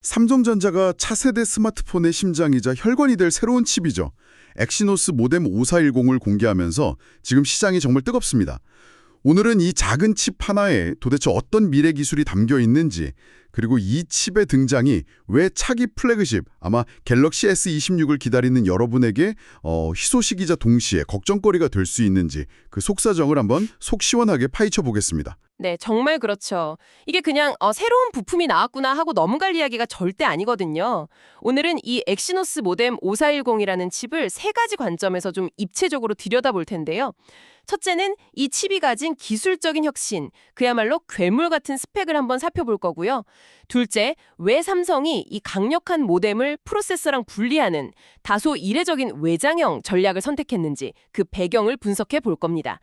삼성전자가 차세대 스마트폰의 심장이자 혈관이 될 새로운 칩이죠. 엑시노스 모뎀 5410을 공개하면서 지금 시장이 정말 뜨겁습니다. 오늘은 이 작은 칩 하나에 도대체 어떤 미래 기술이 담겨 있는지, 그리고 이 칩의 등장이 왜 차기 플래그십, 아마 갤럭시 S26을 기다리는 여러분에게 희소식이자 동시에 걱정거리가 될 수 있는지 그 속사정을 한번 속 시원하게 파헤쳐 보겠습니다. 네, 정말 그렇죠. 이게 그냥 새로운 부품이 나왔구나 하고 넘어갈 이야기가 절대 아니거든요. 오늘은 이 엑시노스 모뎀 5410이라는 칩을 세 가지 관점에서 좀 입체적으로 들여다볼 텐데요. 첫째는 이 칩이 가진 기술적인 혁신, 그야말로 괴물 같은 스펙을 한번 살펴볼 거고요. 둘째, 왜 삼성이 이 강력한 모뎀을 프로세서랑 분리하는 다소 이례적인 외장형 전략을 선택했는지 그 배경을 분석해 볼 겁니다.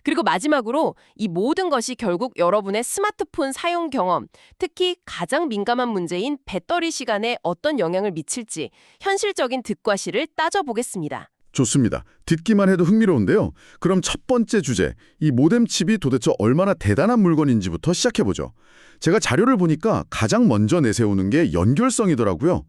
그리고 마지막으로 이 모든 것이 결국 여러분의 스마트폰 사용 경험, 특히 가장 민감한 문제인 배터리 시간에 어떤 영향을 미칠지 현실적인 득과 실을 따져보겠습니다. 좋습니다. 듣기만 해도 흥미로운데요. 그럼 첫 번째 주제, 이 모뎀 칩이 도대체 얼마나 대단한 물건인지부터 시작해보죠. 제가 자료를 보니까 가장 먼저 내세우는 게 연결성이더라고요.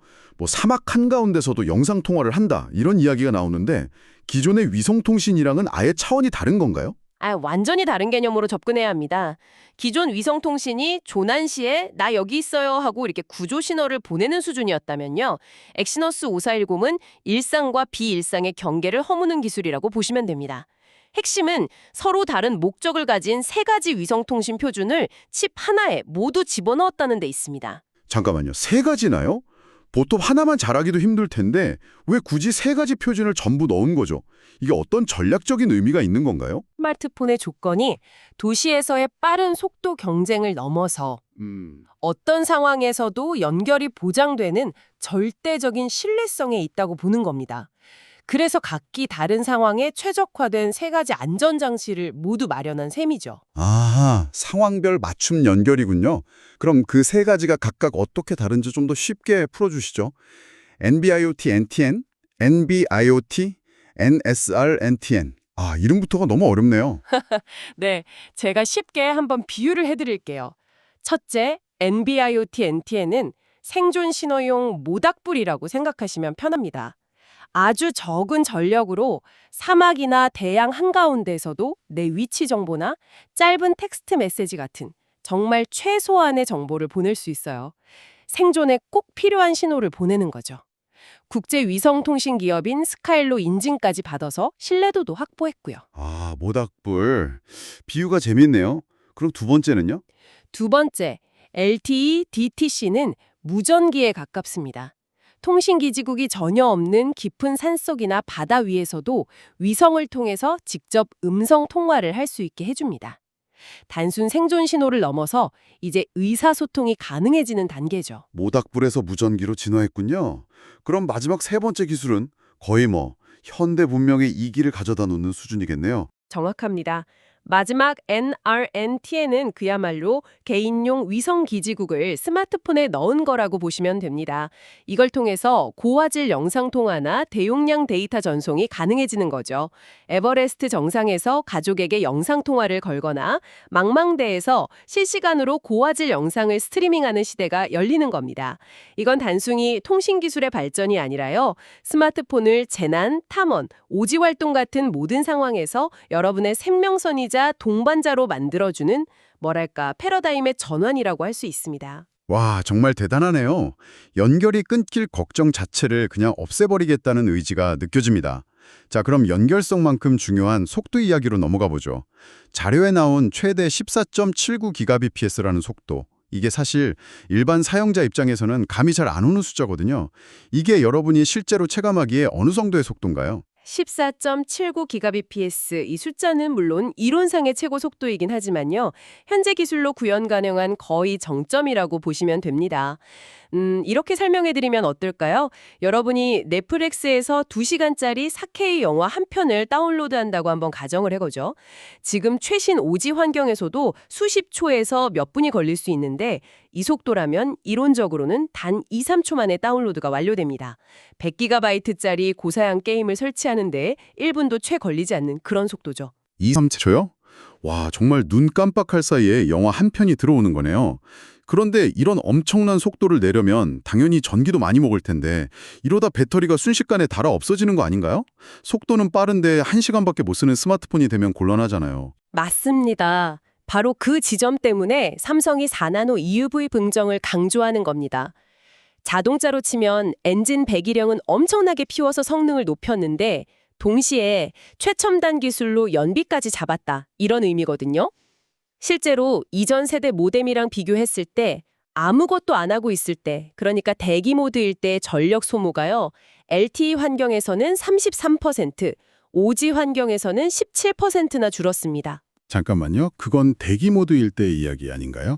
사막 한가운데서도 영상통화를 한다, 이런 이야기가 나오는데 기존의 위성통신이랑은 아예 차원이 다른 건가요? 완전히 다른 개념으로 접근해야 합니다. 기존 위성통신이 조난 시에 나 여기 있어요 하고 이렇게 구조 신호를 보내는 수준이었다면요. 엑시노스 5410은 일상과 비일상의 경계를 허무는 기술이라고 보시면 됩니다. 핵심은 서로 다른 목적을 가진 세 가지 위성통신 표준을 칩 하나에 모두 집어넣었다는 데 있습니다. 잠깐만요. 세 가지나요? 보통 하나만 잘하기도 힘들 텐데 왜 굳이 세 가지 표준을 전부 넣은 거죠? 이게 어떤 전략적인 의미가 있는 건가요? 스마트폰의 조건이 도시에서의 빠른 속도 경쟁을 넘어서 어떤 상황에서도 연결이 보장되는 절대적인 신뢰성에 있다고 보는 겁니다. 그래서 각기 다른 상황에 최적화된 세 가지 안전장치를 모두 마련한 셈이죠. 아하, 상황별 맞춤 연결이군요. 그럼 그 세 가지가 각각 어떻게 다른지 좀 더 쉽게 풀어주시죠. NB-IoT NTN, NB-IoT NSR NTN. 이름부터가 너무 어렵네요. 네, 제가 쉽게 한번 비유를 해드릴게요. 첫째, NB-IoT NTN은 생존 신호용 모닥불이라고 생각하시면 편합니다. 아주 적은 전력으로 사막이나 대양 한가운데에서도 내 위치 정보나 짧은 텍스트 메시지 같은 정말 최소한의 정보를 보낼 수 있어요. 생존에 꼭 필요한 신호를 보내는 거죠. 국제 위성통신 기업인 스카일로 인증까지 받아서 신뢰도도 확보했고요. 모닥불. 비유가 재밌네요. 그럼 두 번째는요? 두 번째, LTE DTC는 무전기에 가깝습니다. 통신기지국이 전혀 없는 깊은 산속이나 바다 위에서도 위성을 통해서 직접 음성 통화를 할 수 있게 해줍니다. 단순 생존 신호를 넘어서 이제 의사소통이 가능해지는 단계죠. 모닥불에서 무전기로 진화했군요. 그럼 마지막 세 번째 기술은 거의 현대 문명의 이기를 가져다 놓는 수준이겠네요. 정확합니다. 마지막 NRNTN은 그야말로 개인용 위성기지국을 스마트폰에 넣은 거라고 보시면 됩니다. 이걸 통해서 고화질 영상통화나 대용량 데이터 전송이 가능해지는 거죠. 에버레스트 정상에서 가족에게 영상통화를 걸거나 망망대해서 실시간으로 고화질 영상을 스트리밍하는 시대가 열리는 겁니다. 이건 단순히 통신기술의 발전이 아니라요. 스마트폰을 재난, 탐험, 오지활동 같은 모든 상황에서 여러분의 생명선이 동반자로 만들어주는 패러다임의 전환이라고 할 수 있습니다. 와, 정말 대단하네요. 연결이 끊길 걱정 자체를 그냥 없애버리겠다는 의지가 느껴집니다. 자, 그럼 연결성만큼 중요한 속도 이야기로 넘어가 보죠. 자료에 나온 최대 14.79Gbps라는 속도. 이게 사실 일반 사용자 입장에서는 감이 잘 안 오는 숫자거든요. 이게 여러분이 실제로 체감하기에 어느 정도의 속도인가요? 14.79Gbps 이 숫자는 물론 이론상의 최고 속도이긴 하지만요. 현재 기술로 구현 가능한 거의 정점이라고 보시면 됩니다. 이렇게 설명해드리면 어떨까요? 여러분이 넷플릭스에서 2시간짜리 4K 영화 한 편을 다운로드한다고 한번 가정을 해보죠. 지금 최신 오지 환경에서도 수십 초에서 몇 분이 걸릴 수 있는데 이 속도라면 이론적으로는 단 2, 3초 만에 다운로드가 완료됩니다. 100GB짜리 고사양 게임을 설치하는데 1분도 채 걸리지 않는 그런 속도죠. 2, 3초요? 와, 정말 눈 깜빡할 사이에 영화 한 편이 들어오는 거네요. 그런데 이런 엄청난 속도를 내려면 당연히 전기도 많이 먹을 텐데 이러다 배터리가 순식간에 닳아 없어지는 거 아닌가요? 속도는 빠른데 1시간밖에 못 쓰는 스마트폰이 되면 곤란하잖아요. 맞습니다. 바로 그 지점 때문에 삼성이 4나노 EUV 긍정을 강조하는 겁니다. 자동차로 치면 엔진 배기량은 엄청나게 피워서 성능을 높였는데 동시에 최첨단 기술로 연비까지 잡았다. 이런 의미거든요. 실제로 이전 세대 모뎀이랑 비교했을 때 아무것도 안 하고 있을 때, 그러니까 대기 모드일 때 전력 소모가요. LTE 환경에서는 33%, OG 환경에서는 17%나 줄었습니다. 잠깐만요. 그건 대기 모드일 때의 이야기 아닌가요?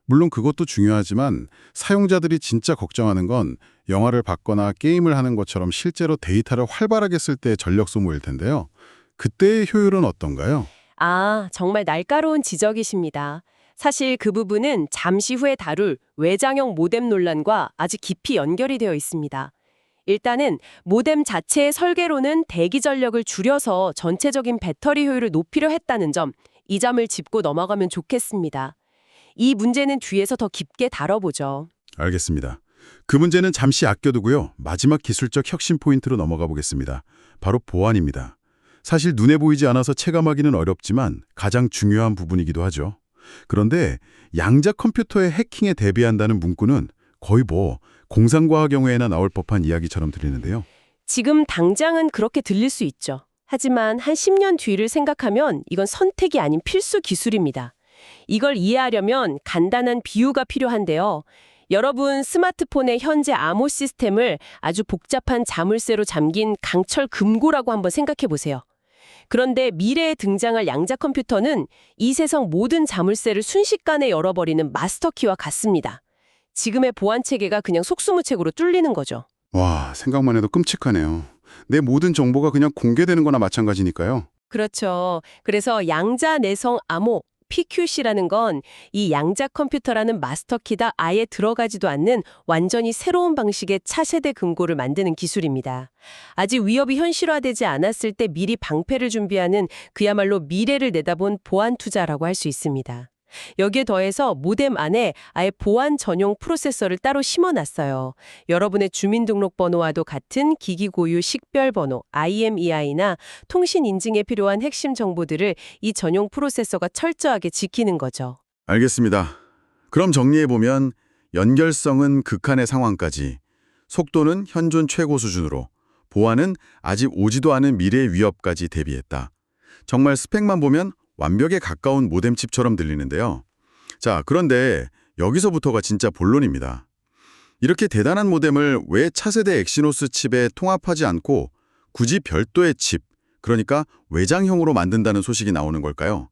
물론 그것도 중요하지만 사용자들이 진짜 걱정하는 건 영화를 봤거나 게임을 하는 것처럼 실제로 데이터를 활발하게 쓸 때의 전력 소모일 텐데요. 그때의 효율은 어떤가요? 아, 정말 날카로운 지적이십니다. 사실 그 부분은 잠시 후에 다룰 외장형 모뎀 논란과 아주 깊이 연결이 되어 있습니다. 일단은 모뎀 자체의 설계로는 대기 전력을 줄여서 전체적인 배터리 효율을 높이려 했다는 점, 이 점을 짚고 넘어가면 좋겠습니다. 이 문제는 뒤에서 더 깊게 다뤄보죠. 알겠습니다. 그 문제는 잠시 아껴두고요. 마지막 기술적 혁신 포인트로 넘어가 보겠습니다. 바로 보안입니다. 사실 눈에 보이지 않아서 체감하기는 어렵지만 가장 중요한 부분이기도 하죠. 그런데 양자 컴퓨터의 해킹에 대비한다는 문구는 거의 공상과학 영화에나 나올 법한 이야기처럼 들리는데요. 지금 당장은 그렇게 들릴 수 있죠. 하지만 한 10년 뒤를 생각하면 이건 선택이 아닌 필수 기술입니다. 이걸 이해하려면 간단한 비유가 필요한데요. 여러분 스마트폰의 현재 암호 시스템을 아주 복잡한 자물쇠로 잠긴 강철 금고라고 한번 생각해 보세요. 그런데 미래에 등장할 양자 컴퓨터는 이 세상 모든 자물쇠를 순식간에 열어버리는 마스터키와 같습니다. 지금의 보안 체계가 그냥 속수무책으로 뚫리는 거죠. 와, 생각만 해도 끔찍하네요. 내 모든 정보가 그냥 공개되는 거나 마찬가지니까요. 그렇죠. 그래서 양자 내성 암호 PQC라는 건 이 양자 컴퓨터라는 마스터키가 아예 들어가지도 않는 완전히 새로운 방식의 차세대 금고를 만드는 기술입니다. 아직 위협이 현실화되지 않았을 때 미리 방패를 준비하는 그야말로 미래를 내다본 보안 투자라고 할 수 있습니다. 여기에 더해서 모뎀 안에 아예 보안 전용 프로세서를 따로 심어놨어요. 여러분의 주민등록번호와도 같은 기기 고유 식별번호 IMEI나 통신 인증에 필요한 핵심 정보들을 이 전용 프로세서가 철저하게 지키는 거죠. 알겠습니다. 그럼 정리해보면 연결성은 극한의 상황까지, 속도는 현존 최고 수준으로, 보안은 아직 오지도 않은 미래의 위협까지 대비했다. 정말 스펙만 보면 완벽에 가까운 모뎀 칩처럼 들리는데요. 자, 그런데 여기서부터가 진짜 본론입니다. 이렇게 대단한 모뎀을 왜 차세대 엑시노스 칩에 통합하지 않고 굳이 별도의 칩, 그러니까 외장형으로 만든다는 소식이 나오는 걸까요?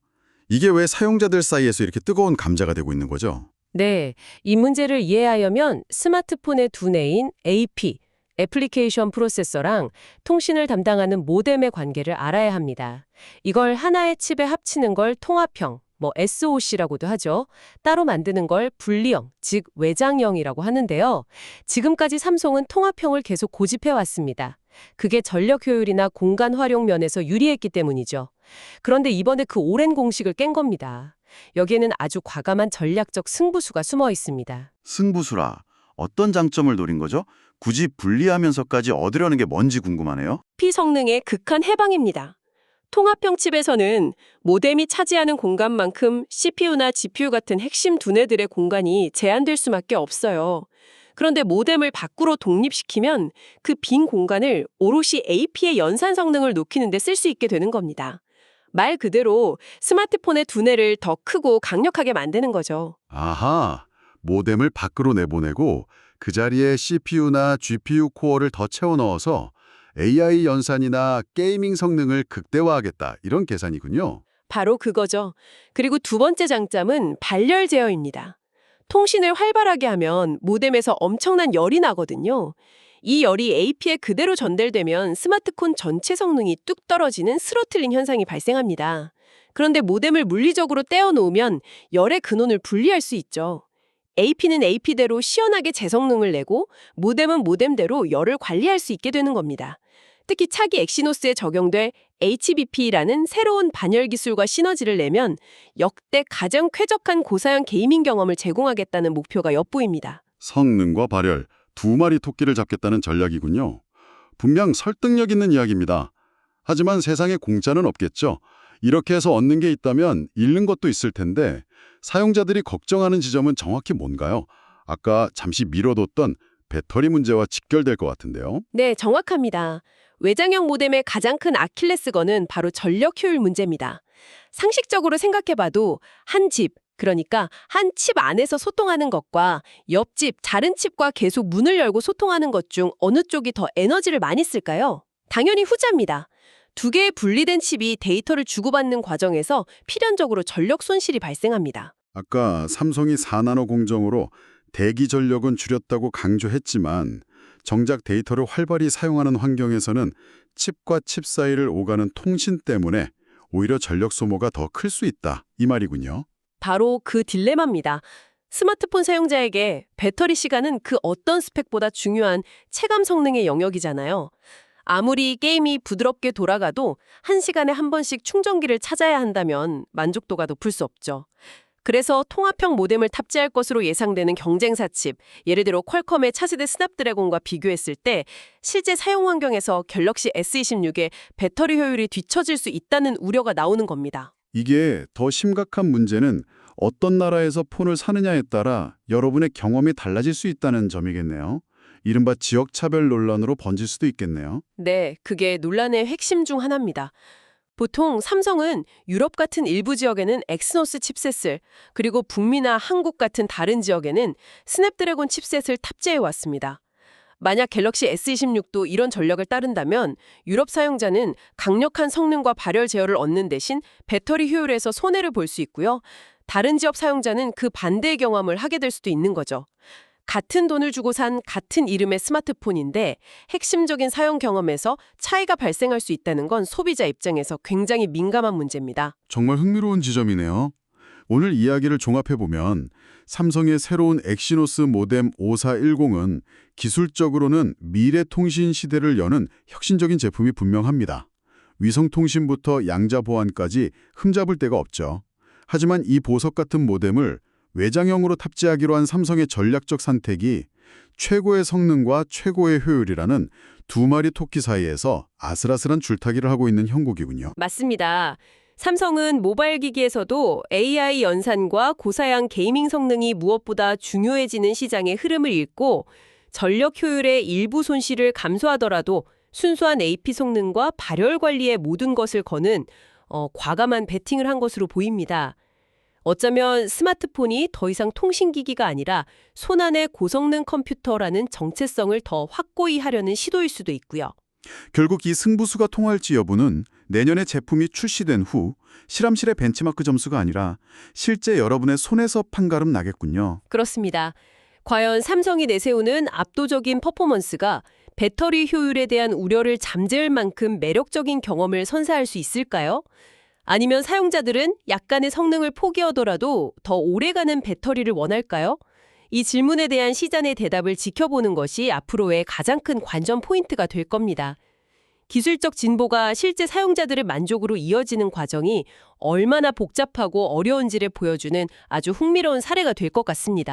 이게 왜 사용자들 사이에서 이렇게 뜨거운 감자가 되고 있는 거죠? 네, 이 문제를 이해하려면 스마트폰의 두뇌인 AP, 애플리케이션 프로세서랑 통신을 담당하는 모뎀의 관계를 알아야 합니다. 이걸 하나의 칩에 합치는 걸 통합형, SoC라고도 하죠. 따로 만드는 걸 분리형, 즉 외장형이라고 하는데요. 지금까지 삼성은 통합형을 계속 고집해왔습니다. 그게 전력 효율이나 공간 활용 면에서 유리했기 때문이죠. 그런데 이번에 그 오랜 공식을 깬 겁니다. 여기에는 아주 과감한 전략적 승부수가 숨어 있습니다. 승부수라. 어떤 장점을 노린 거죠? 굳이 분리하면서까지 얻으려는 게 뭔지 궁금하네요. 피성능의 극한 해방입니다. 통합형 칩에서는 모뎀이 차지하는 공간만큼 CPU나 GPU 같은 핵심 두뇌들의 공간이 제한될 수밖에 없어요. 그런데 모뎀을 밖으로 독립시키면 그 빈 공간을 오롯이 AP의 연산 성능을 높이는 데 쓸 수 있게 되는 겁니다. 말 그대로 스마트폰의 두뇌를 더 크고 강력하게 만드는 거죠. 아하, 모뎀을 밖으로 내보내고 그 자리에 CPU나 GPU 코어를 더 채워 넣어서 AI 연산이나 게이밍 성능을 극대화하겠다, 이런 계산이군요. 바로 그거죠. 그리고 두 번째 장점은 발열 제어입니다. 통신을 활발하게 하면 모뎀에서 엄청난 열이 나거든요. 이 열이 AP에 그대로 전달되면 스마트폰 전체 성능이 뚝 떨어지는 스로틀링 현상이 발생합니다. 그런데 모뎀을 물리적으로 떼어놓으면 열의 근원을 분리할 수 있죠. AP는 AP대로 시원하게 재성능을 내고 모뎀은 모뎀대로 열을 관리할 수 있게 되는 겁니다. 특히 차기 엑시노스에 적용될 HBP라는 새로운 반열 기술과 시너지를 내면 역대 가장 쾌적한 고사양 게이밍 경험을 제공하겠다는 목표가 엿보입니다. 성능과 발열, 두 마리 토끼를 잡겠다는 전략이군요. 분명 설득력 있는 이야기입니다. 하지만 세상에 공짜는 없겠죠. 이렇게 해서 얻는 게 있다면 잃는 것도 있을 텐데 사용자들이 걱정하는 지점은 정확히 뭔가요? 아까 잠시 미뤄뒀던 배터리 문제와 직결될 것 같은데요. 네, 정확합니다. 외장형 모뎀의 가장 큰 아킬레스건은 바로 전력 효율 문제입니다. 상식적으로 생각해봐도 한 집, 그러니까 한 칩 안에서 소통하는 것과 옆집, 다른 칩과 계속 문을 열고 소통하는 것 중 어느 쪽이 더 에너지를 많이 쓸까요? 당연히 후자입니다. 두 개의 분리된 칩이 데이터를 주고받는 과정에서 필연적으로 전력 손실이 발생합니다. 아까 삼성이 4나노 공정으로 대기 전력은 줄였다고 강조했지만 정작 데이터를 활발히 사용하는 환경에서는 칩과 칩 사이를 오가는 통신 때문에 오히려 전력 소모가 더 클 수 있다, 이 말이군요. 바로 그 딜레마입니다. 스마트폰 사용자에게 배터리 시간은 그 어떤 스펙보다 중요한 체감 성능의 영역이잖아요. 아무리 게임이 부드럽게 돌아가도 1시간에 한 번씩 충전기를 찾아야 한다면 만족도가 높을 수 없죠. 그래서 통합형 모뎀을 탑재할 것으로 예상되는 경쟁사 칩, 예를 들어 퀄컴의 차세대 스냅드래곤과 비교했을 때 실제 사용 환경에서 갤럭시 S26의 배터리 효율이 뒤처질 수 있다는 우려가 나오는 겁니다. 이게 더 심각한 문제는 어떤 나라에서 폰을 사느냐에 따라 여러분의 경험이 달라질 수 있다는 점이겠네요. 이른바 지역차별 논란으로 번질 수도 있겠네요. 네, 그게 논란의 핵심 중 하나입니다. 보통 삼성은 유럽 같은 일부 지역에는 엑시노스 칩셋을, 그리고 북미나 한국 같은 다른 지역에는 스냅드래곤 칩셋을 탑재해 왔습니다. 만약 갤럭시 S26도 이런 전략을 따른다면 유럽 사용자는 강력한 성능과 발열 제어를 얻는 대신 배터리 효율에서 손해를 볼 수 있고요. 다른 지역 사용자는 그 반대의 경험을 하게 될 수도 있는 거죠. 같은 돈을 주고 산 같은 이름의 스마트폰인데 핵심적인 사용 경험에서 차이가 발생할 수 있다는 건 소비자 입장에서 굉장히 민감한 문제입니다. 정말 흥미로운 지점이네요. 오늘 이야기를 종합해보면 삼성의 새로운 엑시노스 모뎀 5410은 기술적으로는 미래 통신 시대를 여는 혁신적인 제품이 분명합니다. 위성통신부터 양자 보안까지 흠잡을 데가 없죠. 하지만 이 보석 같은 모뎀을 외장형으로 탑재하기로 한 삼성의 전략적 선택이 최고의 성능과 최고의 효율이라는 두 마리 토끼 사이에서 아슬아슬한 줄타기를 하고 있는 형국이군요. 맞습니다. 삼성은 모바일 기기에서도 AI 연산과 고사양 게이밍 성능이 무엇보다 중요해지는 시장의 흐름을 읽고 전력 효율의 일부 손실을 감소하더라도 순수한 AP 성능과 발열 관리의 모든 것을 거는 과감한 베팅을 한 것으로 보입니다. 어쩌면 스마트폰이 더 이상 통신기기가 아니라 손안의 고성능 컴퓨터라는 정체성을 더 확고히 하려는 시도일 수도 있고요. 결국 이 승부수가 통할지 여부는 내년에 제품이 출시된 후 실험실의 벤치마크 점수가 아니라 실제 여러분의 손에서 판가름 나겠군요. 그렇습니다. 과연 삼성이 내세우는 압도적인 퍼포먼스가 배터리 효율에 대한 우려를 잠재울 만큼 매력적인 경험을 선사할 수 있을까요? 아니면 사용자들은 약간의 성능을 포기하더라도 더 오래가는 배터리를 원할까요? 이 질문에 대한 시장의 대답을 지켜보는 것이 앞으로의 가장 큰 관전 포인트가 될 겁니다. 기술적 진보가 실제 사용자들의 만족으로 이어지는 과정이 얼마나 복잡하고 어려운지를 보여주는 아주 흥미로운 사례가 될 것 같습니다.